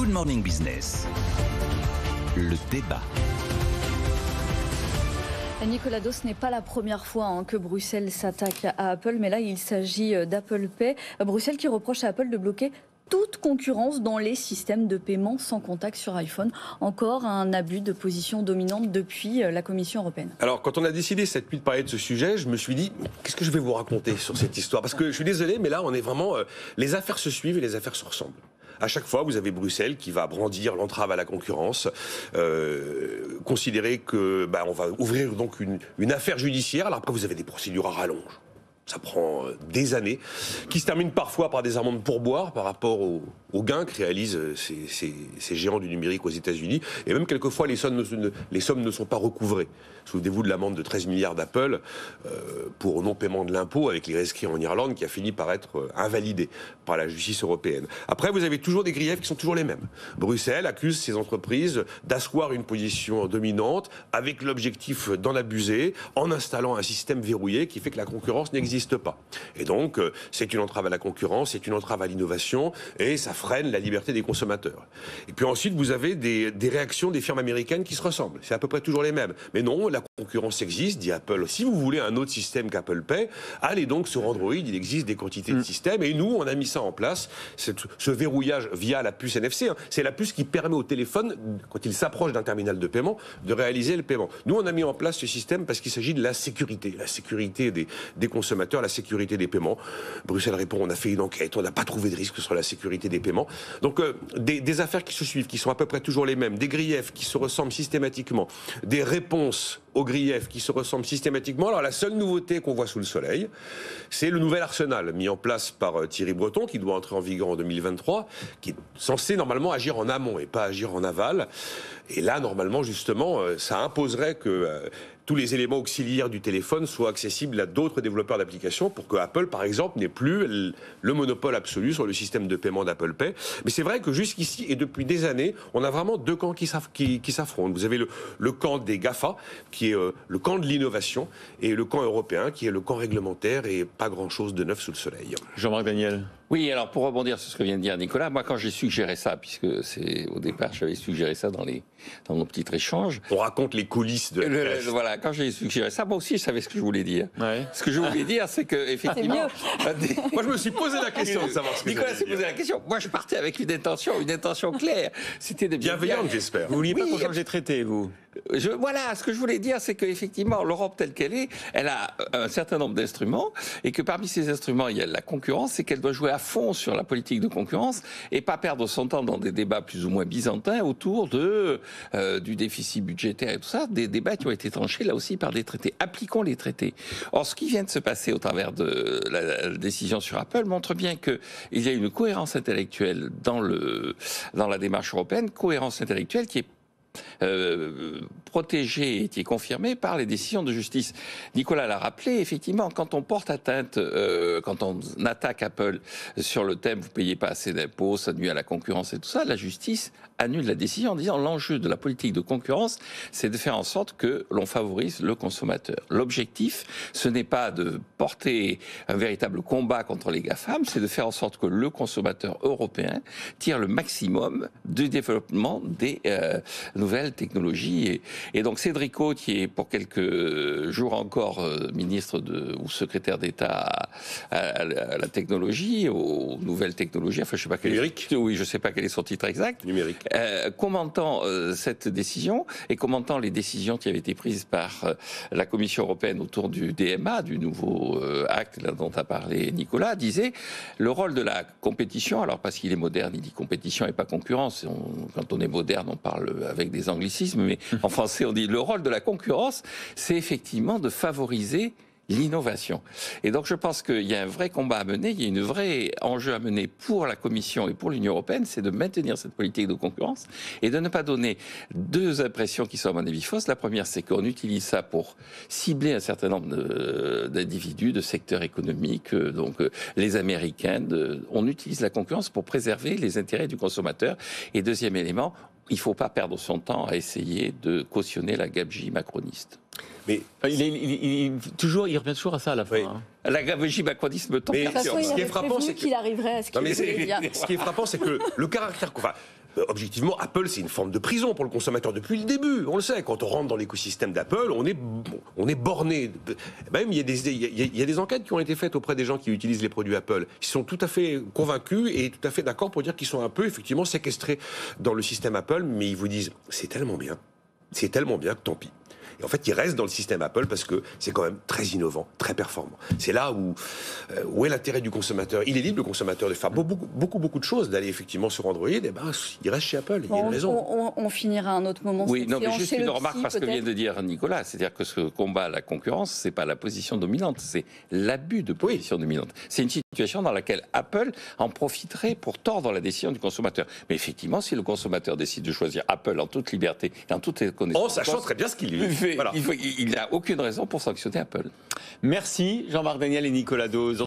Good Morning Business. Le débat. Nicolas Dos, ce n'est pas la première fois que Bruxelles s'attaque à Apple, mais là il s'agit d'Apple Pay. Bruxelles qui reproche à Apple de bloquer toute concurrence dans les systèmes de paiement sans contact sur iPhone. Encore un abus de position dominante depuis la Commission européenne. Alors, quand on a décidé cette nuit de parler de ce sujet, je me suis dit, qu'est-ce que je vais vous raconter sur cette histoire ? Parce que je suis désolé, mais là, on est vraiment... les affaires se suivent et les affaires se ressemblent. À chaque fois, vous avez Bruxelles qui va brandir l'entrave à la concurrence, considérer que on va ouvrir donc une affaire judiciaire. Alors après, vous avez des procédures à rallonge. Ça prend des années, qui se terminent parfois par des amendes pourboires par rapport aux gains que réalisent ces géants du numérique aux États-Unis. Et même quelquefois, les sommes ne sont pas recouvrées. Souvenez-vous de l'amende de 13 milliards d'Apple pour non-paiement de l'impôt avec les rescrits en Irlande qui a fini par être invalidé par la justice européenne. Après, vous avez toujours des griefs qui sont toujours les mêmes. Bruxelles accuse ces entreprises d'asseoir une position dominante avec l'objectif d'en abuser en installant un système verrouillé qui fait que la concurrence n'existe pas. Et donc, c'est une entrave à la concurrence, c'est une entrave à l'innovation et ça freine la liberté des consommateurs. Et puis ensuite, vous avez des réactions des firmes américaines qui se ressemblent. C'est à peu près toujours les mêmes. Mais non, la concurrence existe, dit Apple. Si vous voulez un autre système qu'Apple Pay, allez donc sur Android, il existe des quantités de systèmes. Et nous, on a mis ça en place, ce verrouillage via la puce NFC. C'est la puce qui permet au téléphone, quand il s'approche d'un terminal de paiement, de réaliser le paiement. Nous, on a mis en place ce système parce qu'il s'agit de la sécurité des consommateurs, la sécurité des paiements. Bruxelles répond, on a fait une enquête, on n'a pas trouvé de risque sur la sécurité des paiements. Donc des affaires qui se suivent, qui sont à peu près toujours les mêmes, des griefs qui se ressemblent systématiquement, des réponses aux griefs qui se ressemblent systématiquement. Alors la seule nouveauté qu'on voit sous le soleil, c'est le nouvel arsenal mis en place par Thierry Breton, qui doit entrer en vigueur en 2023, qui est censé normalement agir en amont et pas agir en aval. Et là, normalement, justement, ça imposerait que tous les éléments auxiliaires du téléphone soient accessibles à d'autres développeurs d'applications pour que Apple, par exemple, n'ait plus le monopole absolu sur le système de paiement d'Apple Pay. Mais c'est vrai que jusqu'ici, et depuis des années, on a vraiment deux camps qui s'affrontent. Vous avez le camp des GAFA, qui est le camp de l'innovation, et le camp européen, qui est le camp réglementaire, et pas grand-chose de neuf sous le soleil. Jean-Marc Daniel. Oui, alors pour rebondir sur ce que vient de dire Nicolas, moi quand j'ai suggéré ça, puisque au départ j'avais suggéré ça dans nos petits échanges. On raconte les coulisses de la presse. Voilà, quand j'ai suggéré ça, moi aussi je savais ce que je voulais dire. Ouais. Ce que je voulais dire, c'est que effectivement. Moi je me suis posé la question de savoir ce que Nicolas s'est posé la question. Moi je partais avec une intention claire. C'était de bienveillante, j'espère. Vous vouliez pas qu'on change les traités, vous ? Voilà, ce que je voulais dire, c'est qu'effectivement, l'Europe telle qu'elle est, elle a un certain nombre d'instruments, et que parmi ces instruments, il y a la concurrence, et qu'elle doit jouer à fond sur la politique de concurrence, et pas perdre son temps dans des débats plus ou moins byzantins autour du déficit budgétaire et tout ça, des débats qui ont été tranchés là aussi par des traités. Appliquons les traités. Or, ce qui vient de se passer au travers de la décision sur Apple montre bien qu'il y a une cohérence intellectuelle dans la démarche européenne, cohérence intellectuelle qui est protégé et qui est confirmé par les décisions de justice. Nicolas l'a rappelé, effectivement, quand on porte atteinte, quand on attaque Apple sur le thème « vous payez pas assez d'impôts, ça nuit à la concurrence » et tout ça, la justice annule la décision en disant l'enjeu de la politique de concurrence, c'est de faire en sorte que l'on favorise le consommateur. L'objectif, ce n'est pas de porter un véritable combat contre les GAFAM, c'est de faire en sorte que le consommateur européen tire le maximum du développement des nouvelles technologies. Et donc Cédrico, qui est pour quelques jours encore ministre ou secrétaire d'État à la technologie, aux nouvelles technologies, enfin je sais pas je sais pas quel est son titre exact. Numérique. Commentant cette décision et commentant les décisions qui avaient été prises par la Commission européenne autour du DMA, du nouveau acte là, dont a parlé Nicolas, disait le rôle de la compétition, alors parce qu'il est moderne, il dit compétition et pas concurrence, quand on est moderne on parle avec des anglicismes, mais en français on dit le rôle de la concurrence, c'est effectivement de favoriser l'innovation. Et donc je pense qu'il y a un vrai combat à mener, il y a un vrai enjeu à mener pour la Commission et pour l'Union européenne, c'est de maintenir cette politique de concurrence et de ne pas donner deux impressions qui sont à mon avis fausses. La première, c'est qu'on utilise ça pour cibler un certain nombre d'individus, de secteurs économiques, donc les Américains. On utilise la concurrence pour préserver les intérêts du consommateur. Et deuxième élément, il ne faut pas perdre son temps à essayer de cautionner la gabegie macroniste. Mais il revient toujours à ça à la fin. Oui. Hein. La gabegie macroniste me tombe. Ce qui est frappant, c'est qu'il arriverait à ce qu'il voulait dire. Ce qui est frappant, c'est que le caractère... objectivement, Apple, c'est une forme de prison pour le consommateur depuis le début. On le sait, quand on rentre dans l'écosystème d'Apple, on est borné. Même, il y a des enquêtes qui ont été faites auprès des gens qui utilisent les produits Apple. Ils sont tout à fait convaincus et tout à fait d'accord pour dire qu'ils sont un peu, effectivement, séquestrés dans le système Apple, mais ils vous disent, c'est tellement bien que tant pis. Et en fait, ils restent dans le système Apple parce que c'est quand même très innovant, très performant. C'est là où est l'intérêt du consommateur. Il est libre, le consommateur, de faire beaucoup de choses, d'aller effectivement sur Android, et ben, il reste chez Apple. Il y a une raison. On finira à un autre moment. Oui, non, mais juste une remarque parce que vient de dire Nicolas, c'est-à-dire que ce combat, la concurrence, c'est pas la position dominante, c'est l'abus de position dominante. C'est une situation dans laquelle Apple en profiterait pour tordre la décision du consommateur. Mais effectivement, si le consommateur décide de choisir Apple en toute liberté et en toute connaissance, en sachant très bien ce qu'il lui fait. Voilà. Il n'a aucune raison pour sanctionner Apple. Merci Jean-Marc Daniel et Nicolas Dose.